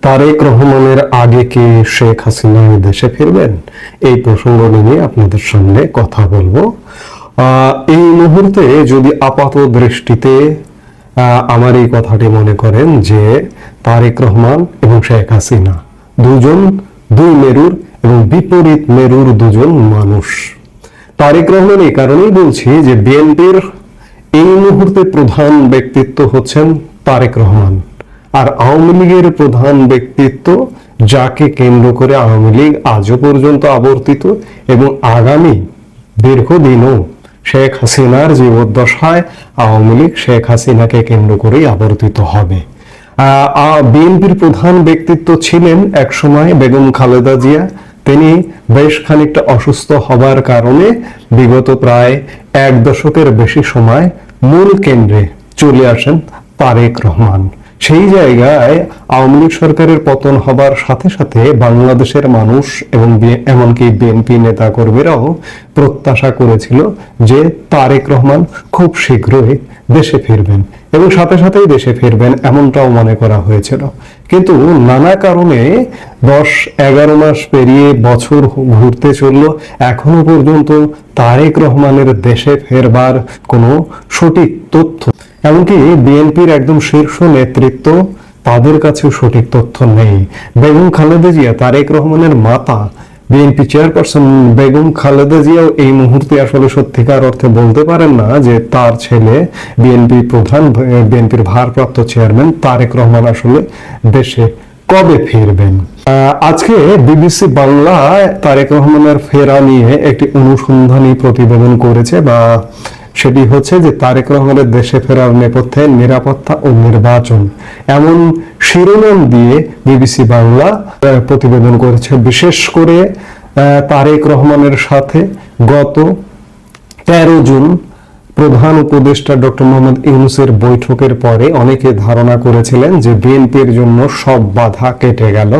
তারেক রহমানের আগে কি শেখ হাসিনা দেশে ফিরবেন? এই প্রসঙ্গ নিয়ে আপনাদের সামনে কথা বলবো। এই মুহূর্তে যদি আপাত দৃষ্টিতে আমার এই কথাটি মনে করেন যে তারেক রহমান এবং শেখ হাসিনা দুই মেরুর এবং বিপরীত মেরুর দুজন মানুষ। তারেক রহমান এই কারণেই বলছি যে বিএনপির এই মুহূর্তে প্রধান ব্যক্তিত্ব হচ্ছেন তারেক রহমান, আর আওয়ামী লীগের প্রধান ব্যক্তিত্ব যাকে কেন্দ্র করে আওয়ামী লীগ আজও পর্যন্ত আবর্তিত এবং আগামী দীর্ঘদিনও শেখ হাসিনার জীবদ্দশায় আওয়ামী লীগ শেখ হাসিনাকে কেন্দ্র করেই আবর্তিত হবে। বিএনপির প্রধান ব্যক্তিত্ব ছিলেন একসময় বেগম খালেদা জিয়া। তিনি বেশ খানিকটা অসুস্থ হবার কারণে বিগত প্রায় 1 দশকের বেশি সময় মূল কেন্দ্রে চলে আসেন তারেক রহমান। সেই জায়গায় আওয়ামী লীগ সরকারের পতন হবার সাথে সাথে বাংলাদেশের মানুষ এবং এমনকি বিএনপি নেতা কর্মীরাও প্রত্যাশা করেছিল যে তারেক রহমান খুব শীঘ্রই দেশে ফিরবেন এবং সাথে সাথেই দেশে ফিরবেন, এমনটাও মনে করা হয়েছিল। কিন্তু নানা কারণে 10-11 মাস পেরিয়ে বছর ঘুরতে চলল, এখনো পর্যন্ত তারেক রহমানের দেশে ফেরবার কোনো সঠিক তথ্য, এমনকি বিএনপির একদম শীর্ষ নেতৃত্ব তাদের কাছেও সঠিক তথ্য নেই। বেগম খালেদা জিয়া, তারেক রহমানের মাতা, BNP chairperson Begum Khaleda Xiao এই মুহূর্তে আসলে সত্যিকার অর্থে বলতে পারেন না যে তার ছেলে বিএনপির ভারপ্রাপ্ত চেয়ারম্যান তারেক রহমান আসলে দেশে কবে ফিরবেন। আজকে বিবিসি বাংলা তারেক রহমানের ফেরা নিয়ে একটি অনুসন্ধানী প্রতিবেদন করেছে, বা সেটি হচ্ছে যে তারেক রহমানের দেশে ফেরার নেপথ্যে নিরাপত্তা ও নির্বাচন, এমন শিরোনাম দিয়ে বিবিসি বাংলা প্রতিবেদন করেছে। বিশেষ করে তারেক রহমানের সাথে গত 13 জুন প্রধান উপদেষ্টা ডক্টর মোহাম্মদ ইউনূসের বৈঠকের পরে অনেকে ধারণা করেছিলেন যে বিএনপির জন্য সব বাধা কেটে গেল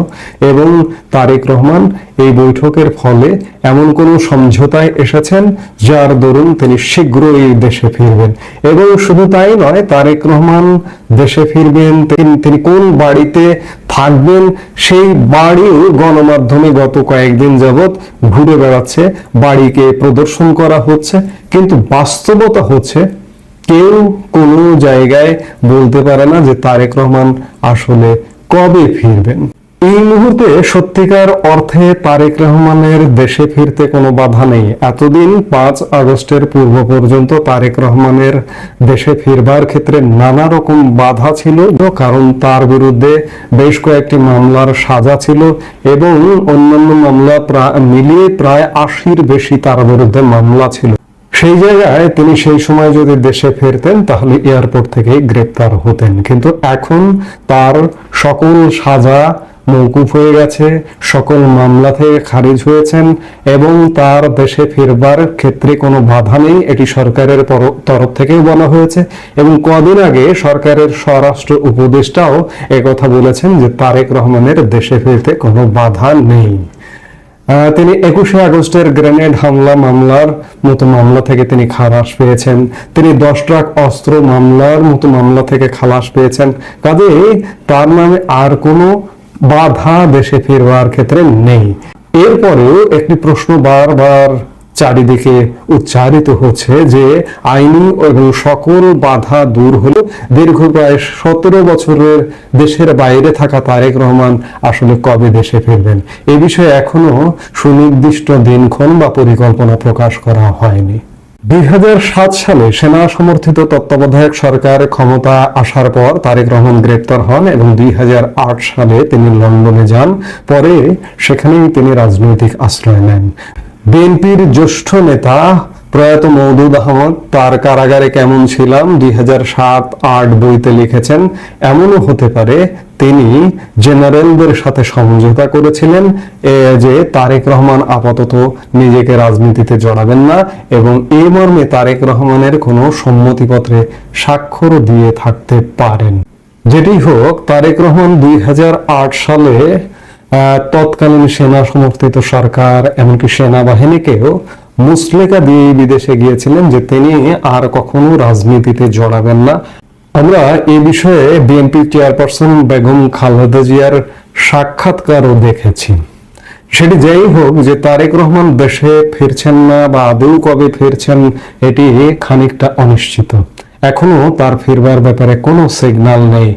এবং তারেক রহমান এই বৈঠকের ফলে এমন কোনো সমঝোতায় এসেছেন যার দরুন তিনি শীঘ্রই দেশে ফিরবেন। এবং শুধু তাই নয়, তারেক রহমান দেশে ফিরবেন, তিনি কোন বাড়িতে থাকবেন সেই বাড়িও গণমাধ্যমে গত কয়েকদিন যাবৎ ঘুরে বেড়াচ্ছে, বাড়িকে প্রদর্শন করা হচ্ছে, কিন্তু বাস্তবতা হচ্ছে কেউ কোনো জায়গায় বলতে পারে না যে তারেক রহমান আসলে কবে ফিরবেন। এই মুহূর্তে সত্যিকার অর্থে তারেক রহমানের দেশে ফিরতে কোনো বাধা নেই। এতদিন 5 আগস্টের পূর্ব পর্যন্ত তারেক রহমানের দেশে ফিরবার ক্ষেত্রে নানা রকম বাধা ছিল, কারণ তার বিরুদ্ধে বেশ কয়েকটি মামলার সাজা ছিল এবং অন্যান্য মামলা মিলিয়ে প্রায় 80-র বেশি তার বিরুদ্ধে মামলা ছিল। সেই জায়গায় তিনি সেই সময় যদি দেশে ফিরতেন তাহলে এয়ারপোর্ট থেকেই গ্রেপ্তার হতেন, কিন্তু এখন তার সকল সাজা মওকুফ হয়ে গেছে, সকল মামলা থেকে খারিজ হয়েছেন এবং তার দেশে ফিরবার ক্ষেত্রে কোনো বাধা নেই, এটি সরকারের তরফ থেকেও বলা হয়েছে। এবং কদিন আগে সরকারের স্বরাষ্ট্র উপদেষ্টাও একথা বলেছেন যে তারেক রহমানের দেশে ফিরতে কোনো বাধা নেই। তিনি 21শে আগস্টের গ্রেনেড হামলা মামলার মতো মামলা থেকে তিনি খালাস পেয়েছেন, তিনি 10 ট্রাক অস্ত্র মামলার মতো মামলা থেকে খালাস পেয়েছেন। কাজেই তার নামে আর কোনো বাধা দেশে ফিরবার ক্ষেত্রে নেই। এরপরেও একটি প্রশ্ন বারবার চারিদিকে উচ্চারিত হচ্ছে যে আইনি এবং সকল বাধা দূর হলো দীর্ঘ প্রায় 17 বছরের দেশের বাইরে থাকা তারেক রহমান আসলে কবে দেশে ফিরবেন। এ বিষয়ে এখনো সুনির্দিষ্ট দিনক্ষণ বা পরিকল্পনা প্রকাশ করা হয়নি। 2007 সালে সেনা সমর্থিত তত্ত্বাবধায়ক সরকার ক্ষমতা আসার পর তারেক রহমান গ্রেপ্তার হন এবং 2008 সালে তিনি লন্ডনে যান। পরে সেখানেই তিনি রাজনৈতিক আশ্রয় নেন। বিএনপির জ্যেষ্ঠ নেতা প্রয়াত মওদুদ আহমদ তার কারাগারে কেমন ছিলাম 2007-08 বইতে লিখেছেন, এমনও হতে পারে তিনি জেনারেলদের সাথে সমঝোতা করেছিলেন যে তারেক রহমান আপাতত নিজেকে রাজনীতিতে জড়াবেন না এবং এই মর্মে তারেক রহমানের কোনো সম্মতিপত্রে স্বাক্ষর দিয়ে থাকতে পারেন। যেটি হোক, তারেক রহমান 2008 সালে তৎকালীন সেনা সমর্থিত সরকার এমনকি সেনাবাহিনীকেও মুচলেকা দিয়ে বিদেশে গিয়েছিলেন যে তিনি আর কখনো রাজনীতিতে জড়াবেন না। আমরা এই বিষয়ে বিএনপি চেয়ারপারসন বেগম খালেদা জিয়ার সাক্ষাৎকারও দেখেছি। সেটি যাই হোক, যে তারেক রহমান দেশে ফিরছেন না বা আদৌ কবে ফিরছেন এটি খানিকটা অনিশ্চিত। এখনো তার ফিরবার ব্যাপারে কোনো সিগন্যাল নেই।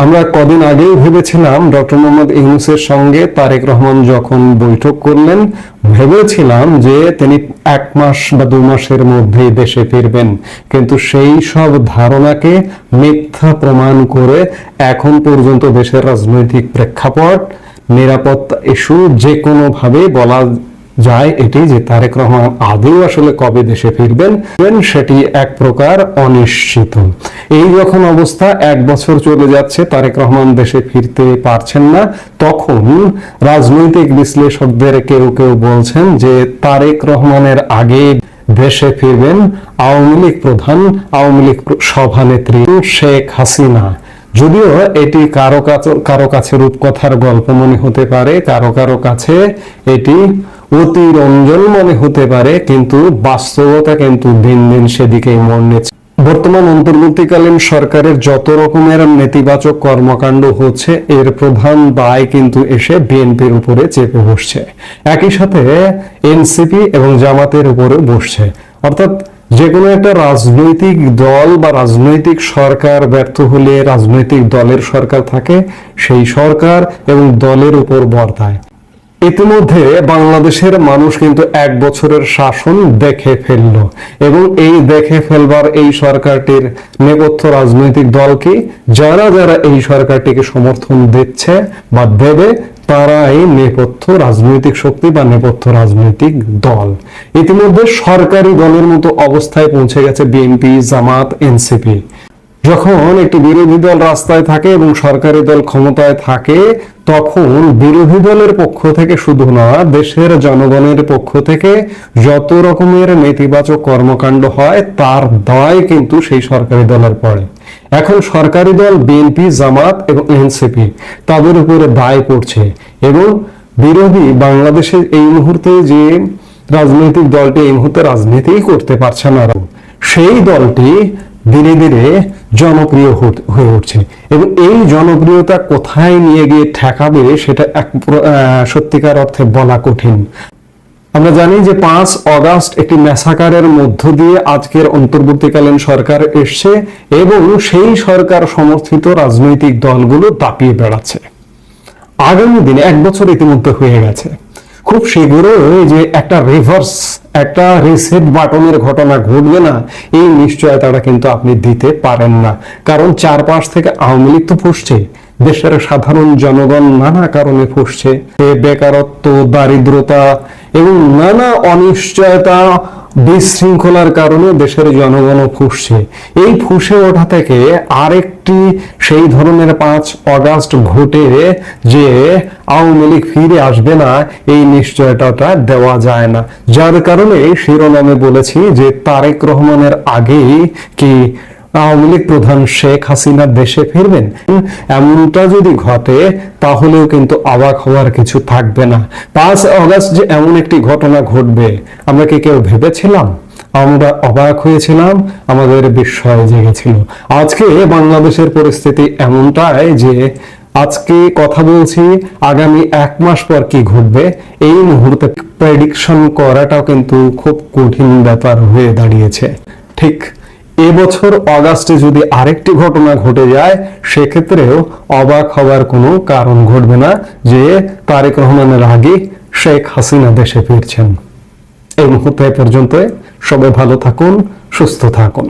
আমরা কদিন আগেই ভেবেছিলাম ডক্টর মোহাম্মদ ইউনূসের সঙ্গে তারেক রহমান যখন বৈঠক করলেন, ভেবেছিলাম যে তিনি 1 মাস বা 2 মাসের মধ্যেই দেশে ফিরবেন, কিন্তু সেই সব ধারণাকে মিথ্যা প্রমাণ করে এখন পর্যন্ত দেশের রাজনৈতিক প্রেক্ষাপট, নিরাপত্তা ইস্যু যে কোনো ভাবে বলা যায় এটি যে তারেক রহমান আদৌ আসলে কবে দেশে ফিরবেন সেটি এক প্রকার অনিশ্চিত। এই যখন অবস্থা, 1 বছর চলে যাচ্ছে, তারেক রহমান দেশে ফিরতে পারছেন না, তখন রাজনৈতিক বিশ্লেষকদের কেউ কেউ বলছেন যে তারেক রহমানের আগে দেশে ফিরবেন আওয়ামী লীগ প্রধান, আওয়ামী লীগ সভানেত্রী শেখ হাসিনা। যদিও এটি কারো কাছে রূপকথার গল্প মনে হতে পারে, কারো কাছে এটি অতিরঞ্জন মনে হতে পারে, কিন্তু বাস্তবতা কিন্তু দিন দিন সেদিকেই মোড় নিচ্ছে। বর্তমান অন্তর্বর্তীকালীন সরকারের যত রকমের নেতিবাচক কর্মকাণ্ড হচ্ছে, এর প্রধান দায় কিন্তু এসে বিএনপির উপরে চেপে বসছে, একই সাথে এনসিপি এবং জামাতের উপরে বসছে। অর্থাৎ যে কোনো একটা রাজনৈতিক দল বা রাজনৈতিক সরকার ব্যর্থ হলে রাজনৈতিক দলের সরকার থাকে, সেই সরকার এবং দলের উপর বর্তায়। ইতিমধ্যে বাংলাদেশের মানুষ কিন্তু 1 বছরের শাসন দেখে ফেলল, এবং এই দেখে ফেলবার এই সরকারটির নেপথ্য রাজনৈতিক দলকে, যারা এই সরকারটিকে সমর্থন দিচ্ছে বা দেবে, তারাই নেপথ্য রাজনৈতিক শক্তি বা নেপথ্য রাজনৈতিক দল। ইতিমধ্যে সরকারি দলের মতো অবস্থায় পৌঁছে গেছে বিএনপি, জামাত, এনসিপি। যখন একটি বিরোধী দল রাস্তায় থাকে এবং সরকারি দল ক্ষমতায় থাকে, তখন বিরোধী দলের পক্ষ থেকে শুধু না, দেশের জনগণের পক্ষ থেকে যত রকমের নেতিবাচক কর্মকাণ্ড হয় তার দায় কিন্তু সেই সরকারি দলের পড়ে। এখন সরকারি দল বিএনপি, জামাত এবং এনসিপি, তাদের উপরে দায় পড়ছে, এবং বিরোধী বাংলাদেশের এই মুহূর্তে যে রাজনৈতিক দলটি এই মুহূর্তে রাজনীতিই করতে পারছে না, সেই দলটি ধীরে ধীরে জনপ্রিয় হয়ে উঠছে, এবং এই জনপ্রিয়তা কোথায় নিয়ে গিয়ে ঠেকাবে সেটা সত্যিকার অর্থে বলা কঠিন। আমরা জানি যে 5 অগাস্ট একটি ম্যাসাকারের মধ্য দিয়ে আজকের অন্তর্বর্তীকালীন সরকার এসছে, এবং সেই সরকার সমর্থিত রাজনৈতিক দলগুলো দাপিয়ে বেড়াচ্ছে। আগামী দিনে 1 বছর ইতিমধ্যে হয়ে গেছে, খুব শীঘ্রই যে একটা রিসেট বাটনের ঘটনা ঘটবে না, এই নিশ্চয়তাটা কিন্তু আপনি দিতে পারেন না। কারণ চারপাশ থেকে আওয়ামী লীগ তো ফুসছে, দেশের সাধারণ জনগণ নানা কারণে ফুসছে, বেকারত্ব, দারিদ্রতা এবং নানা অনিশ্চয়তা, বিশৃঙ্খলার কারণে দেশের জনগণও ফুসছে। এই ফুসে ওঠা থেকে আরেকটি সেই ধরনের 5 অগাস্ট ঘটে যে আওয়ামী লীগ ফিরে আসবে না, এই নিশ্চয়তাটা দেওয়া যায় না। যার কারণে শিরোনামে বলেছি যে তারেক রহমানের আগেই কি আওয়ামী লীগ প্রধান শেখ হাসিনা দেশে ফিরবেন। এমনটা যদি ঘটে তাহলেও কিন্তু অবাক হওয়ার কিছু থাকবে না। 5 অগাস্ট যে এমন একটি ঘটনা ঘটবে, আমরা কি কেউ ভেবেছিলাম? আমরা অবাক হয়েছিলাম, আমাদের বিস্ময় জেগেছিল। আজকে বাংলাদেশের পরিস্থিতি এমনটাই যে আজকে কথা বলছি, আগামী 1 মাস পর কি ঘটবে এই মুহূর্তে প্রেডিকশন করাটাও কিন্তু খুব কঠিন ব্যাপার হয়ে দাঁড়িয়েছে। ঠিক এবছর অগাস্টে যদি আরেকটি ঘটনা ঘটে যায়, সেক্ষেত্রেও অবাক হওয়ার কোনো কারণ ঘটবে না যে তারেক রহমানের আগে শেখ হাসিনা দেশে ফিরছেন। এই মুহূর্তে পর্যন্ত সবাই ভালো থাকুন, সুস্থ থাকুন।